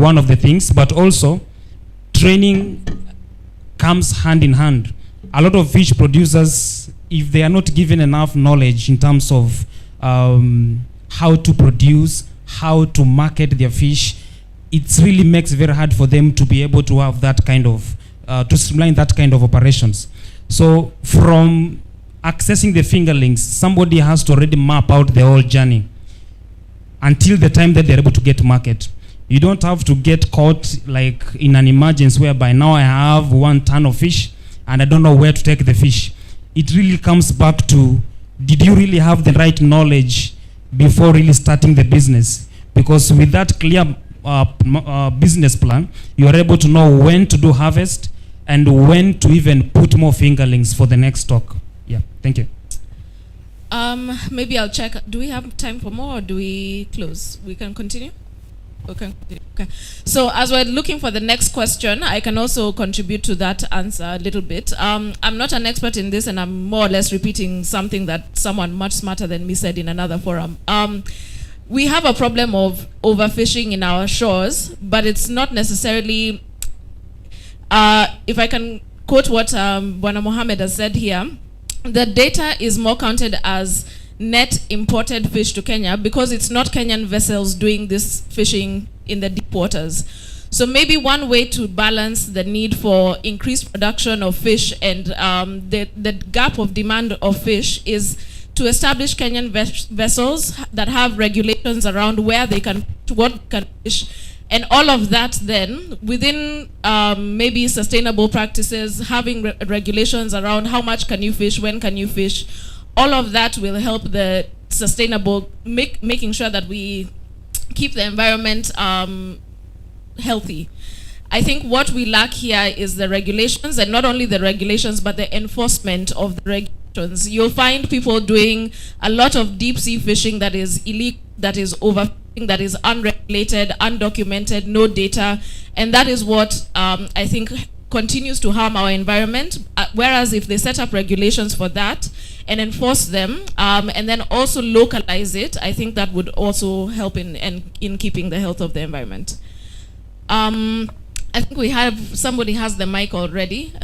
one of the things, but also training comes hand in hand. A lot of fish producers, if they are not given enough knowledge in terms of how to produce, how to market their fish, it really makes it very hard for them to be able to have that kind of, to streamline that kind of operations. So from accessing the fingerlings, somebody has to already map out the whole journey until the time that they're able to get to market. You don't have to get caught like in an emergency whereby now I have 1 ton of fish and I don't know where to take the fish. It really comes back to, did you really have the right knowledge before really starting the business? Because with that clear business plan, you are able to know when to do harvest and when to even put more fingerlings for the next stock. Yeah, thank you. Maybe I'll check. Do we have time for more or do we close? We can continue? Okay. So as we're looking for the next question, I can also contribute to that answer a little bit. I'm not an expert in this and I'm more or less repeating something that someone much smarter than me said in another forum. We have a problem of overfishing in our shores, but it's not necessarily, if I can quote what Bwana Mohammed has said here, the data is more counted as net imported fish to Kenya because it's not Kenyan vessels doing this fishing in the deep waters. So maybe one way to balance the need for increased production of fish and the gap of demand of fish is to establish Kenyan vessels that have regulations around where they can, what can fish, and all of that then within maybe sustainable practices, having regulations around how much can you fish, when can you fish. All of that will help the sustainable, making sure that we keep the environment healthy. I think what we lack here is the regulations, and not only the regulations, but the enforcement of the regulations. You'll find people doing a lot of deep sea fishing that is illegal, that is overfishing, that is unregulated, undocumented, no data, and that is what I think continues to harm our environment. Whereas if they set up regulations for that and enforce them, and then also localize it, I think that would also help in keeping the health of the environment. I think we have, somebody has the mic already.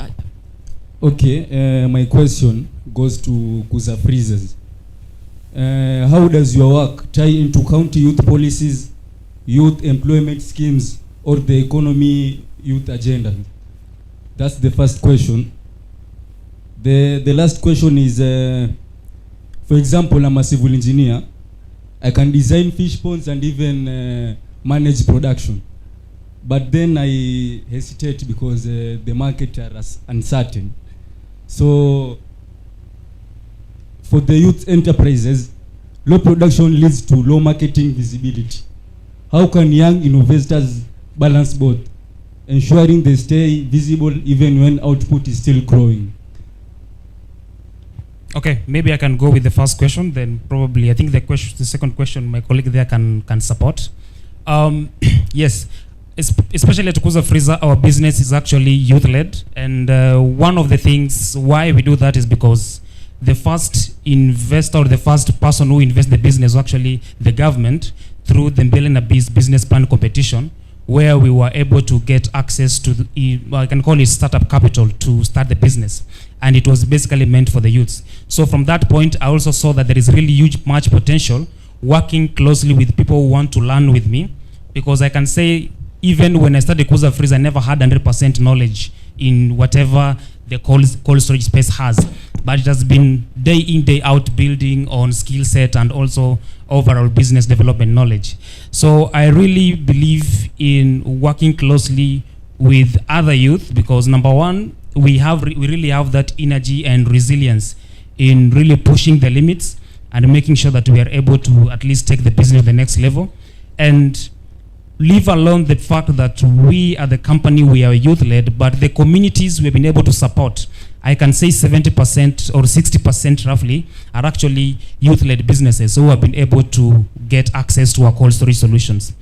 Okay, my question goes to Kuza Freezers. How does your work tie into county youth policies, youth employment schemes, or the economy youth agenda? That's the first question. The last question is, for example, I'm a civil engineer. I can design fish ponds and even manage production. But then I hesitate because the market are uncertain. So for the youth enterprises, low production leads to low marketing visibility. How can young innovators balance both, ensuring they stay visible even when output is still growing? Okay, maybe I can go with the first question, then probably I think the second question my colleague there can support. Yes, especially at Kuza Freezer, our business is actually youth-led, and one of the things why we do that is because the first investor or the first person who invests the business was actually the government through the Mbele na business plan competition, where we were able to get access to, I can call it startup capital to start the business. And it was basically meant for the youths. So from that point, I also saw that there is really much potential working closely with people who want to learn with me. Because I can say, even when I started Kuza Freezer, I never had 100% knowledge in whatever the cold storage space has. But it has been day in, day out building on skill set and also overall business development knowledge. So I really believe in working closely with other youth because number one, we really have that energy and resilience in really pushing the limits and making sure that we are able to at least take the business to the next level. And leave alone the fact that we are the company, we are youth-led, but the communities we've been able to support, I can say 70% or 60% roughly are actually youth-led businesses who have been able to get access to our cold storage solutions.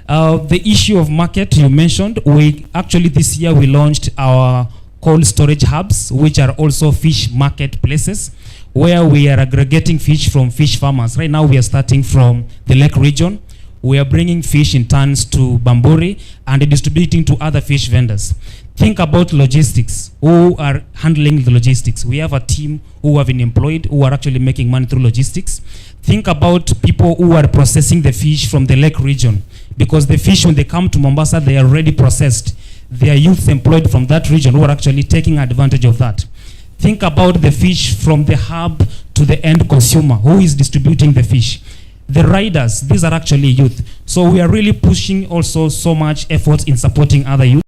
The issue of market you mentioned, we actually this year we launched our cold storage hubs, which are also fish marketplaces, where we are aggregating fish from fish farmers. Right now we are starting from the lake region, we are bringing fish in tons to Bamburi and distributing to other fish vendors. Think about logistics. Who are handling the logistics? We have a team who have been employed who are actually making money through logistics. Think about people who are processing the fish from the lake region, because the fish, when they come to Mombasa, they are already processed. There are youths employed from that region who are actually taking advantage of that. Think about the fish from the hub to the end consumer. Who is distributing the fish? The riders, these are actually youth. So we are really pushing also so much efforts in supporting other youth,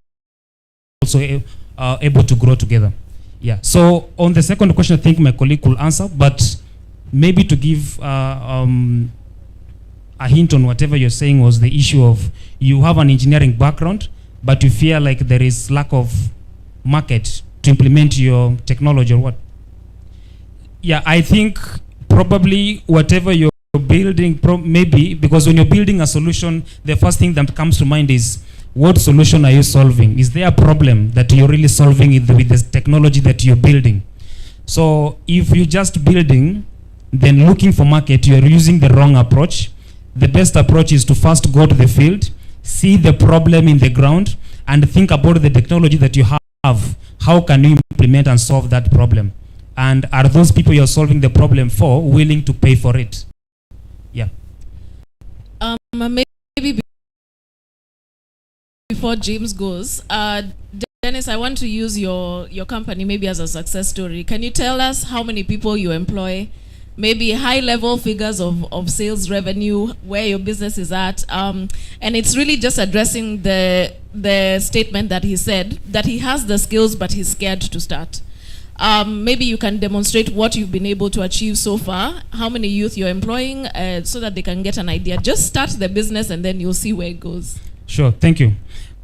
also able to grow together. Yeah. So on the second question, I think my colleague will answer, but maybe to give a hint on whatever you're saying was the issue of you have an engineering background, but you feel like there is lack of market to implement your technology or what? Yeah, I think probably whatever you're building, maybe, because when you're building a solution, the first thing that comes to mind is, what solution are you solving? Is there a problem that you're really solving with the technology that you're building? So if you're just building, then looking for market, you're using the wrong approach. The best approach is to first go to the field, see the problem in the ground, and think about the technology that you have. How can you implement and solve that problem? And are those people you're solving the problem for willing to pay for it? Yeah. Maybe before James goes, Dennis, I want to use your company maybe as a success story. Can you tell us how many people you employ? Maybe high-level figures of sales revenue, where your business is at, and it's really just addressing the statement that he said that he has the skills but he's scared to start. Maybe you can demonstrate what you've been able to achieve so far, how many youth you're employing, so that they can get an idea. Just start the business and then you'll see where it goes. Sure, thank you.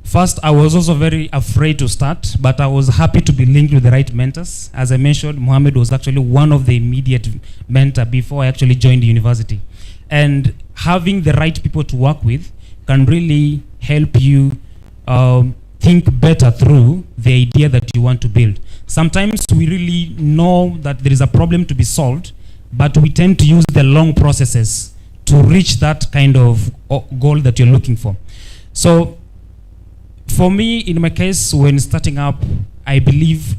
First, I was also very afraid to start, but I was happy to be linked with the right mentors. As I mentioned, Mohammed was actually one of the immediate mentor before I actually joined the university. And having the right people to work with can really help you think better through the idea that you want to build. Sometimes we really know that there is a problem to be solved, but we tend to use the long processes to reach that kind of goal that you're looking for. So for me, in my case, when starting up, I believe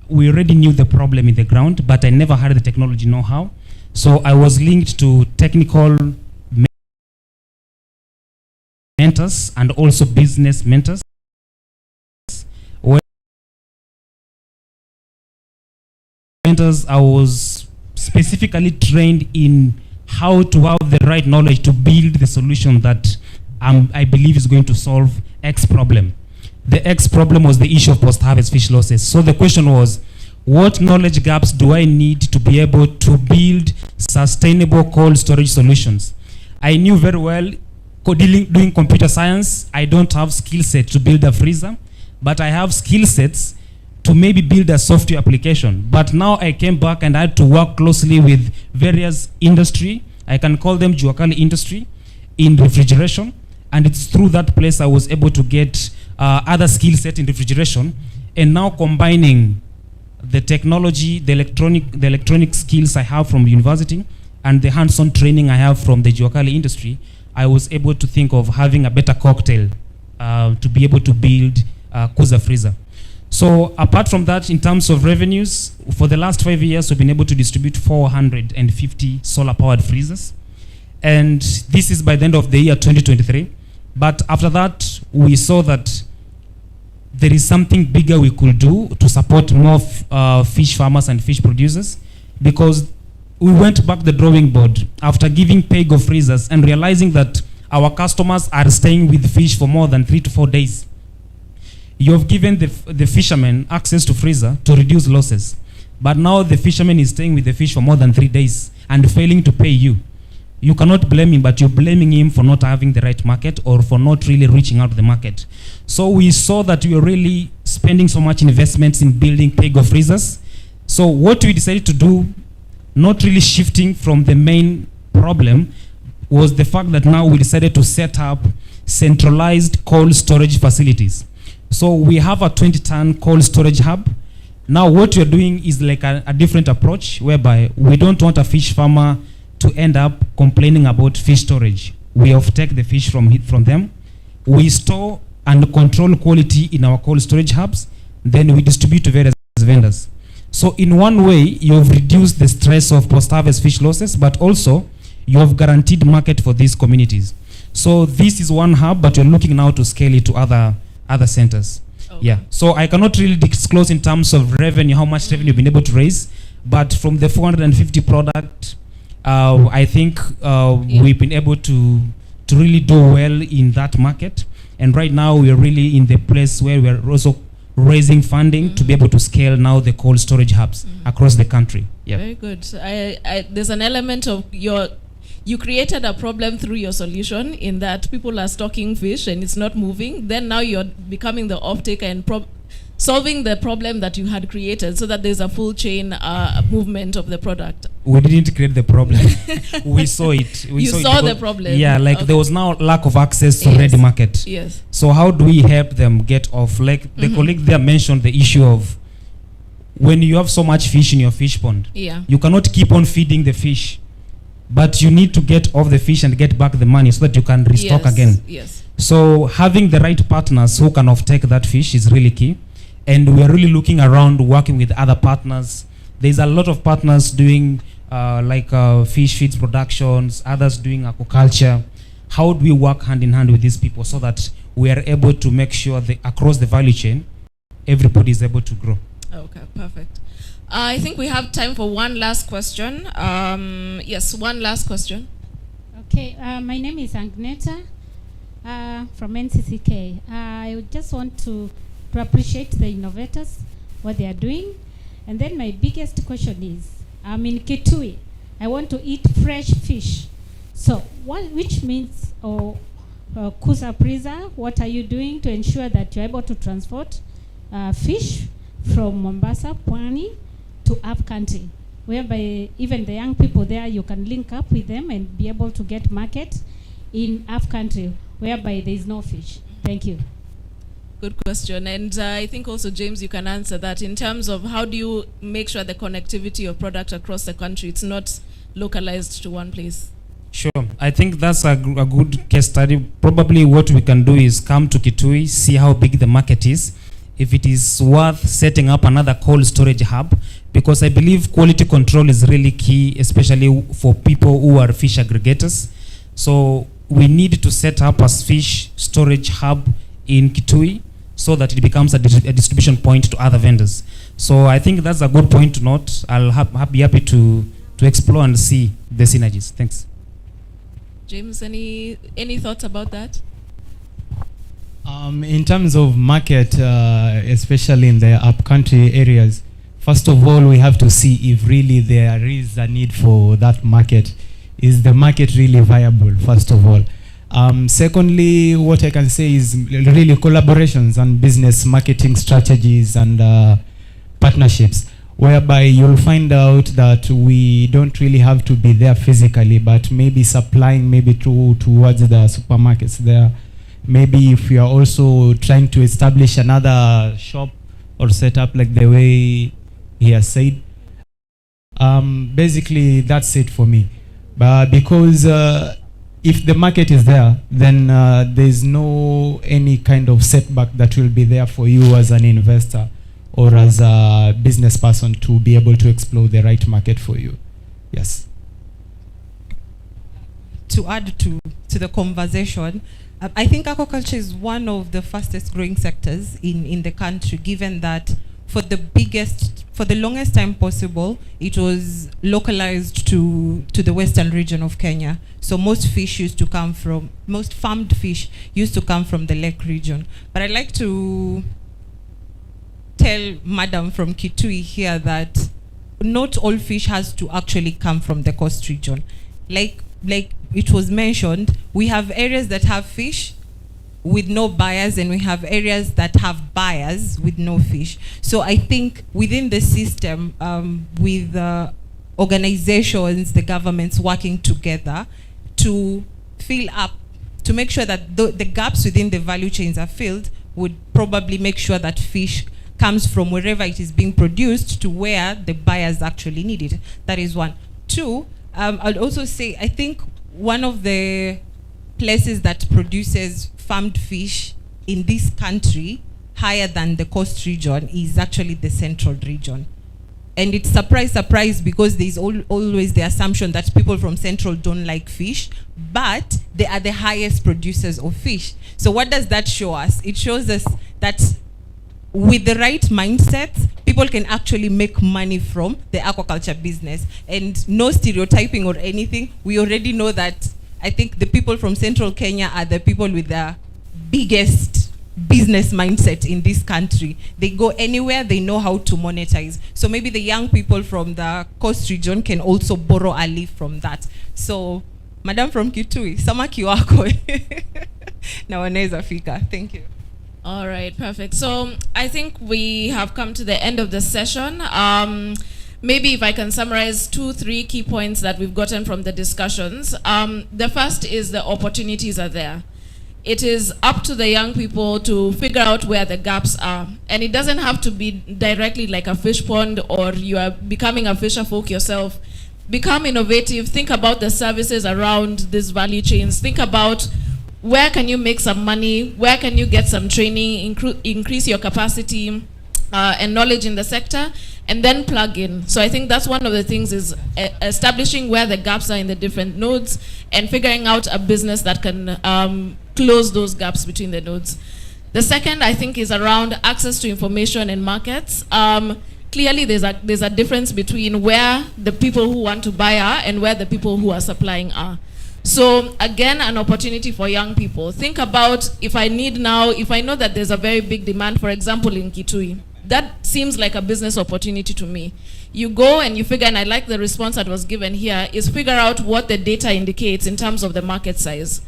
we already knew the problem in the ground, but I never had the technology know-how. So I was linked to technical mentors and also business mentors. I was specifically trained in how to have the right knowledge to build the solution that I believe is going to solve X problem. The X problem was the issue of post-harvest fish losses. So the question was, what knowledge gaps do I need to be able to build sustainable cold storage solutions? I knew very well, doing computer science, I don't have skill set to build a freezer, but I have skill sets to maybe build a software application. But now I came back and I had to work closely with various industry. I can call them Juakali industry in refrigeration. And it's through that place I was able to get other skill set in refrigeration. And now combining the technology, the electronic skills I have from the university and the hands-on training I have from the Juakali industry, I was able to think of having a better cocktail to be able to build Kuza Freezer. So apart from that, in terms of revenues, for the last 5 years, we've been able to distribute 450 solar-powered freezers. And this is by the end of the year 2023. But after that, we saw that there is something bigger we could do to support more fish farmers and fish producers, because we went back the drawing board after giving pay-go freezers and realizing that our customers are staying with fish for more than 3 to 4 days. You have given the fisherman access to freezer to reduce losses. But now the fisherman is staying with the fish for more than 3 days and failing to pay you. You cannot blame him, but you're blaming him for not having the right market or for not really reaching out to the market. So we saw that we were really spending so much investments in building pay-go freezers. So what we decided to do, not really shifting from the main problem, was the fact that now we decided to set up centralized cold storage facilities. So we have a 20-ton cold storage hub. Now what we're doing is like a different approach, whereby we don't want a fish farmer to end up complaining about fish storage. we offtake the fish from them. We store and control quality in our cold storage hubs. Then we distribute to various vendors. So in one way, you have reduced the stress of post-harvest fish losses, but also you have guaranteed market for these communities. So this is one hub, but we're looking now to scale it to other centers. Okay. Yeah. So I cannot really disclose in terms of revenue how much revenue you've been able to raise, but from the 450 product, I think we've been able to really do well in that market. And right now we are really in the place where we are also raising funding to be able to scale now the cold storage hubs across the country. Yeah. Very good. So there's an element of you created a problem through your solution in that people are stocking fish and it's not moving. Then now you're becoming the off-taker and solving the problem that you had created so that there's a full chain movement of the product. We didn't create the problem. We saw it. You saw the problem. Yeah, like there was now lack of access to ready market. Yes. So how do we help them get off? Like the colleague there mentioned the issue of when you have so much fish in your fish pond, you cannot keep on feeding the fish, but you need to get off the fish and get back the money so that you can restock again. Yes. So having the right partners who can offtake that fish is really key. And we are really looking around, working with other partners. There's a lot of partners doing fish feeds productions, others doing aquaculture. How do we work hand in hand with these people so that we are able to make sure that across the value chain, everybody is able to grow? Okay, perfect. I think we have time for one last question. Yes, one last question. Okay, my name is Agneta from NCCK. I just want to appreciate the innovators, what they are doing. And then my biggest question is, I'm in Kitui. I want to eat fresh fish. So which means, Kusa Prisa, what are you doing to ensure that you're able to transport fish from Mombasa, Pwani, to up country, whereby even the young people there, you can link up with them and be able to get market in up country, whereby there is no fish. Thank you. Good question. And I think also, James, you can answer that in terms of how do you make sure the connectivity of product across the country, it's not localized to one place? Sure. I think that's a good case study. Probably what we can do is come to Kitui, see how big the market is, if it is worth setting up another cold storage hub, because I believe quality control is really key, especially for people who are fish aggregators. So we need to set up a fish storage hub in Kitui so that it becomes a distribution point to other vendors. So I think that's a good point to note. I'll be happy to explore and see the synergies. Thanks. James, any thoughts about that? In terms of market, especially in the upcountry areas, first of all, we have to see if really there is a need for that market. Is the market really viable, first of all? Secondly, what I can say is really collaborations and business marketing strategies and partnerships, whereby you'll find out that we don't really have to be there physically, but maybe supplying maybe towards the supermarkets there. Maybe if we are also trying to establish another shop or set up like the way he has said. Basically, that's it for me. But because if the market is there, then there's no any kind of setback that will be there for you as an investor or as a business person to be able to explore the right market for you. Yes. To add to the conversation, I think aquaculture is one of the fastest growing sectors in the country, given that for the longest time possible, it was localized to the western region of Kenya. So most farmed fish used to come from the lake region. But I'd like to tell Madam from Kitui here that not all fish has to actually come from the coast region. Like it was mentioned, we have areas that have fish with no buyers, and we have areas that have buyers with no fish. So I think within the system, with organizations, the governments working together to fill up, to make sure that the gaps within the value chains are filled, would probably make sure that fish comes from wherever it is being produced to where the buyers actually need it. That is one. Two, I'll also say, I think one of the places that produces farmed fish in this country higher than the coast region is actually the central region. And it's surprise, because there's always the assumption that people from central don't like fish, but they are the highest producers of fish. So what does that show us? It shows us that with the right mindset, people can actually make money from the aquaculture business. And no stereotyping or anything, we already know that I think the people from central Kenya are the people with the biggest business mindset in this country. They go anywhere, they know how to monetize. So maybe the young people from the coast region can also borrow a leaf from that. So, Madam from Kitui, samaki wako na wanaweza fika. Thank you. All right, perfect. So I think we have come to the end of the session. Maybe if I can summarize 2-3 key points that we've gotten from the discussions. The first is the opportunities are there. It is up to the young people to figure out where the gaps are. And it doesn't have to be directly like a fish pond or you are becoming a fisher folk yourself. Become innovative. Think about the services around these value chains. Think about where can you make some money, where can you get some training, increase your capacity and knowledge in the sector, and then plug in. So I think that's one of the things is establishing where the gaps are in the different nodes and figuring out a business that can close those gaps between the nodes. The second, I think, is around access to information and markets. Clearly, there's a difference between where the people who want to buy are and where the people who are supplying are. So again, an opportunity for young people. Think about if I know that there's a very big demand, for example, in Kitui. That seems like a business opportunity to me. You go and you figure, and I like the response that was given here, is figure out what the data indicates in terms of the market size.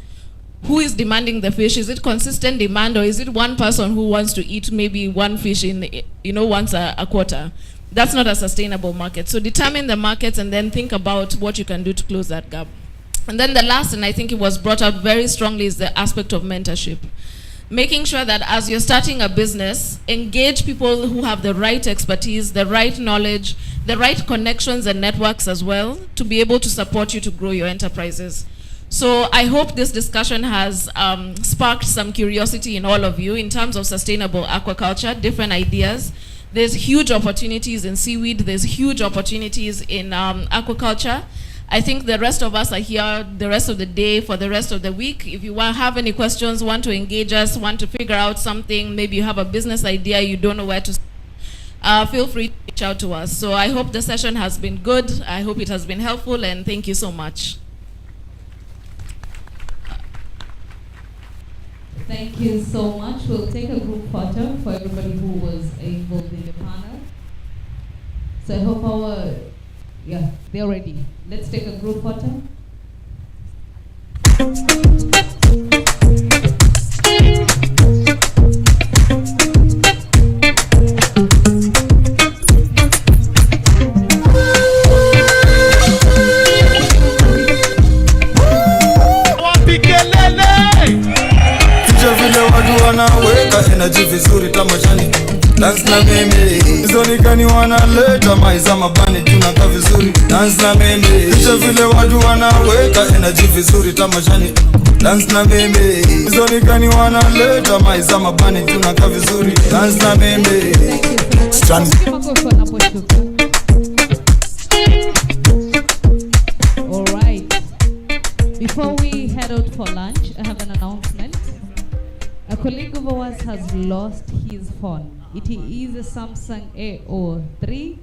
Who is demanding the fish? Is it consistent demand, or is it one person who wants to eat maybe one fish in, once a quarter? That's not a sustainable market. So determine the markets and then think about what you can do to close that gap. And then the last, and I think it was brought up very strongly, is the aspect of mentorship. Making sure that as you're starting a business, engage people who have the right expertise, the right knowledge, the right connections and networks as well to be able to support you to grow your enterprises. So I hope this discussion has sparked some curiosity in all of you in terms of sustainable aquaculture, different ideas. There's huge opportunities in seaweed. There's huge opportunities in aquaculture. I think the rest of us are here the rest of the day, for the rest of the week. If you have any questions, want to engage us, want to figure out something, maybe you have a business idea, you don't know where to start, feel free to reach out to us. So I hope the session has been good. I hope it has been helpful, and thank you so much. Thank you so much. We'll take a group photo for everybody who was involved in the panel. So I hope they're ready. Let's take a group photo. Energy vizuri tamashani dance na mimi zonikani wanaleta maiza mabani tunaka vizuri dance na mimi kisha vile watu wanaweka energy vizuri tamashani dance na mimi zonikani wanaleta maiza mabani tunaka vizuri dance na mimi stand. All right, before we head out for lunch, I have an announcement. A colleague of ours has lost his phone. It is a Samsung A03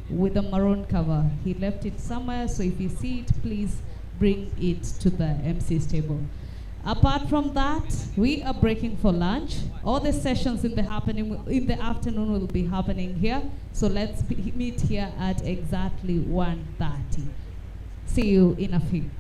with a maroon cover. He left it somewhere, so if you see it, please bring it to the MC's table. Apart from that, we are breaking for lunch. All the sessions in the afternoon will be happening here. So let's meet here at exactly 1:30. See you in a few.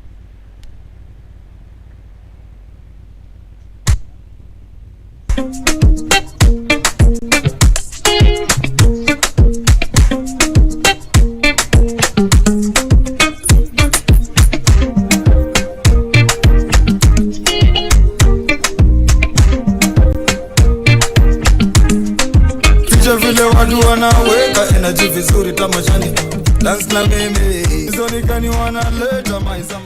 Vile watu wanaweka energy vizuri tamashani dance na mimi zonikani wanaleta maiza